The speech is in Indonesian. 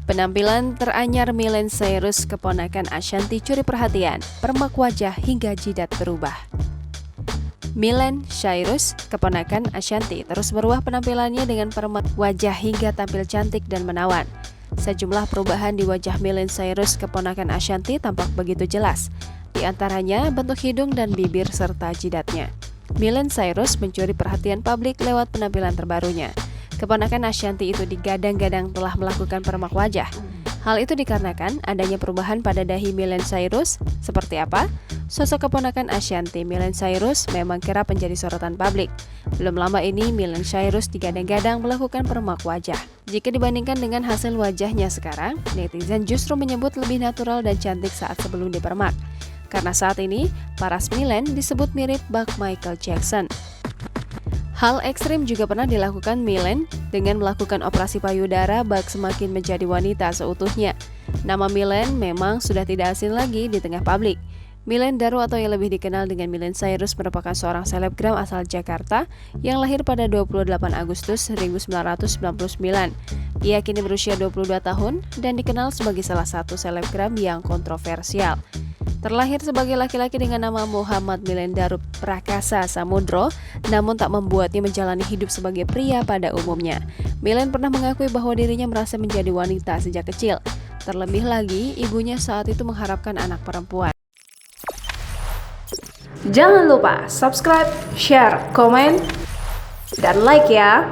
Penampilan teranyar Miley Cyrus keponakan Ashanty curi perhatian, permak wajah hingga jidat berubah. Miley Cyrus, keponakan Ashanty, terus berubah penampilannya dengan permak wajah hingga tampil cantik dan menawan. Sejumlah perubahan di wajah Miley Cyrus, keponakan Ashanty, tampak begitu jelas. Di antaranya bentuk hidung dan bibir serta jidatnya. Miley Cyrus mencuri perhatian publik lewat penampilan terbarunya. Keponakan Ashanty itu digadang-gadang telah melakukan permak wajah. Hal itu dikarenakan adanya perubahan pada dahi Miley Cyrus. Seperti apa? Sosok keponakan Ashanty, Miley Cyrus, memang kerap menjadi sorotan publik. Belum lama ini, Miley Cyrus digadang-gadang melakukan permak wajah. Jika dibandingkan dengan hasil wajahnya sekarang, netizen justru menyebut lebih natural dan cantik saat sebelum dipermak. Karena saat ini, paras Miley disebut mirip bak Michael Jackson. Hal ekstrim juga pernah dilakukan Miley dengan melakukan operasi payudara bak semakin menjadi wanita seutuhnya. Nama Miley memang sudah tidak asing lagi di tengah publik. Miley Daru atau yang lebih dikenal dengan Miley Cyrus merupakan seorang selebgram asal Jakarta yang lahir pada 28 Agustus 1999. Ia kini berusia 22 tahun dan dikenal sebagai salah satu selebgram yang kontroversial. Terlahir sebagai laki-laki dengan nama Muhammad Miley Daru Prakasa Samudro, namun tak membuatnya menjalani hidup sebagai pria pada umumnya. Miley pernah mengakui bahwa dirinya merasa menjadi wanita sejak kecil. Terlebih lagi, ibunya saat itu mengharapkan anak perempuan. Jangan lupa subscribe, share, komen, dan like ya!